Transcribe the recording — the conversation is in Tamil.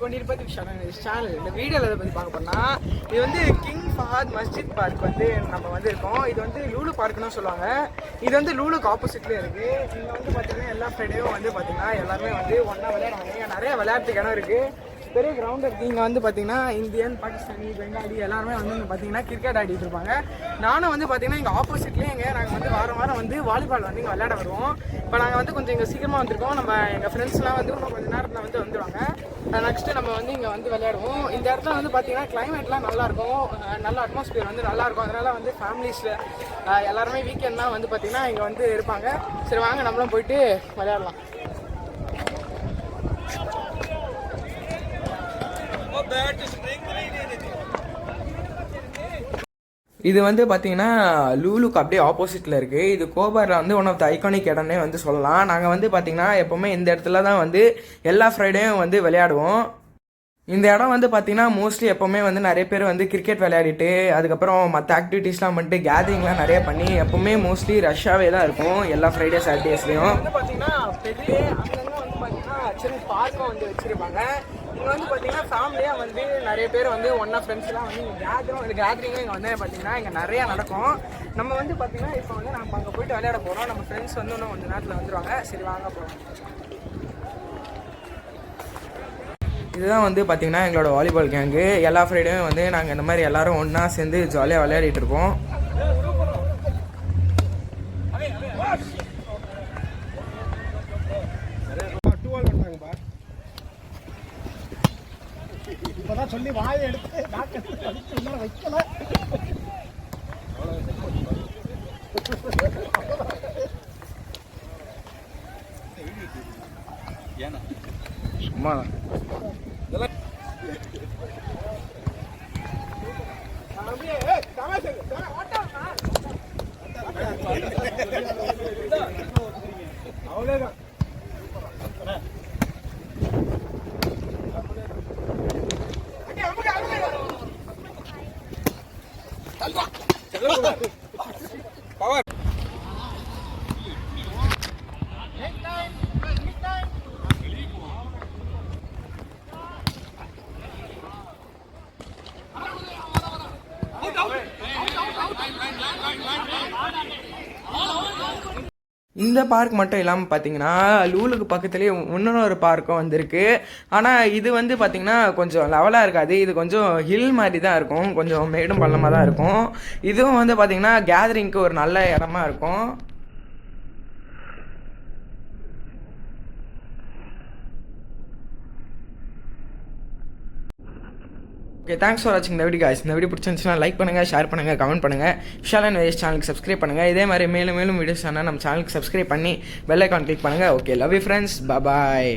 கொண்டிருப்பது சேனல். இந்த வீடியோவில் அதை பற்றி பார்க்க போனால் இது வந்து கிங் ஃபஹத் மஸ்ஜித் பார்க் வந்து நம்ம வந்து இருக்கோம். இது வந்து லூலு பார்க்குன்னு சொல்லுவாங்க. இது வந்து லூலுக்கு ஆப்போசிட்லேயே இருக்குது. இங்கே வந்து பார்த்திங்கன்னா எல்லா ஃப்ரைடேவும் வந்து பார்த்திங்கன்னா எல்லாருமே வந்து ஒன்றா விளையாடுவாங்க. இங்கே நிறைய விளையாட்டுக்கு இடம் இருக்குது. பெரிய கிரவுண்ட் இருக்குது. இங்கே வந்து பார்த்திங்கன்னா இந்தியன், பாகிஸ்தானி, பெங்காலி எல்லாருமே வந்து இங்கே பார்த்திங்கன்னா கிரிக்கெட் ஆடிட்டு இருப்பாங்க. நானும் வந்து பார்த்திங்கன்னா இங்கே ஆப்போசிட்லேயே நாங்கள் வந்து வாரம் வந்து வாலிபால் வந்து இங்கே விளையாட வருவோம். இப்போ நாங்கள் வந்து கொஞ்சம் இங்கே சீக்கிரமாக வந்திருக்கோம். நம்ம எங்கள் ஃப்ரெண்ட்ஸ்லாம் வந்து இன்னும் கொஞ்சம் நேரத்தில் வந்து வந்துடுவாங்க. நெக்ஸ்ட்டு நம்ம வந்து இங்கே வந்து விளையாடுவோம். இந்த இடத்துல வந்து பார்த்திங்கன்னா கிளைமேட்லாம் நல்லாயிருக்கும், நல்ல அட்மாஸ்பியர் வந்து நல்லாயிருக்கும். அதனால் வந்து ஃபேமிலிஸில் எல்லாருமே வீக்கெண்ட்லாம் வந்து பார்த்திங்கன்னா இங்கே வந்து இருப்பாங்க. சரி வாங்க நம்மளும் போயிட்டு விளையாடலாம். இது வந்து பார்த்தீங்கன்னா லூலுக்கு அப்படியே ஆப்போசிட்டில் இருக்குது. இது கோபாரில் வந்து ஒன் ஆஃப் த ஐகானிக் இடம்னே வந்து சொல்லலாம். நாங்கள் வந்து பார்த்திங்கன்னா எப்போவுமே இந்த இடத்துல தான் வந்து எல்லா ஃப்ரைடேயும் வந்து விளையாடுவோம். இந்த இடம் வந்து பார்த்திங்கன்னா மோஸ்ட்லி எப்போவுமே வந்து நிறைய பேர் வந்து கிரிக்கெட் விளையாடிட்டு அதுக்கப்புறம் மற்ற ஆக்டிவிட்டீஸ்லாம் பண்ணிட்டு கேதரிங்லாம் நிறைய பண்ணி எப்போவுமே மோஸ்ட்லி ரஷ்ஷாகவே தான் இருக்கும் எல்லா ஃப்ரைடே சாட்டர்டேஸ்லேயும். வந்து பார்த்திங்கன்னா பெரிய அங்கங்கே வந்து பார்த்திங்கன்னா சின்ன பார்க்கும் வந்து வச்சுருப்பாங்க. இங்கே வந்து பார்த்திங்கன்னா ஃபேமிலியாக வந்து நிறைய பேர் வந்து ஒன்றா ஃப்ரெண்ட்ஸ்லாம் வந்து இங்கே கேதரிங்கும் இங்கே வந்து பார்த்திங்கன்னா இங்கே நிறையா நடக்கும். நம்ம வந்து பார்த்திங்கன்னா இப்போ வந்து நம்ம அங்கே போய்ட்டு விளையாட போகிறோம். நம்ம ஃப்ரெண்ட்ஸ் வந்து இன்னும் கொஞ்சம் நேரத்தில் வந்துடுவாங்க. சரி வாங்க போகிறோம். இதுதான் வந்து பார்த்திங்கன்னா எங்களோட வாலிபால் கேங்கு. எல்லா ஃப்ரைடேயும் வந்து நாங்கள் இந்த மாதிரி எல்லோரும் ஒன்றா சேர்ந்து ஜாலியாக விளையாடிட்டு இருப்போம். இப்போதான் சொல்லி வாயை எடுத்து வைக்கல. சும்மா அவ்வளோதான். பவர் இந்த பார்க் மட்டும் இல்லாமல் பார்த்தீங்கன்னா லூலுக்கு பக்கத்துலேயே இன்னொரு பார்க்கும் வந்திருக்கு. ஆனால் இது வந்து பார்த்திங்கன்னா கொஞ்சம் லெவலாக இருக்காது. இது கொஞ்சம் ஹில் மாதிரி தான் இருக்கும், கொஞ்சம் மேடும் பள்ளமாக தான் இருக்கும். இதுவும் வந்து பார்த்திங்கன்னா கேதரிங்க்கு ஒரு நல்ல இடமா இருக்கும். ஓகே, தேங்க்ஸ் ஃபார் வாட்சிங் இந்த வீடியோ guys. இந்த வீடியோ பிடிச்சிருந்துச்சுன்னா லைக் பண்ணுங்கள், ஷேர் பண்ணுங்கள், கமெண்ட் பண்ணுங்கள். விஷால் அண்ட் வேஸ் சேனலுக்கு சப்ஸ்கிரைப் பண்ணுங்கள். இதே மாதிரி மேலும் வீடியோஸ் ஆனால் நம்ம சேனலுக்கு சப்ஸ்கிரைப் பண்ணி பெல் ஐக்கான் கிளிக் பண்ணுங்கள். Okay, love you friends, bye.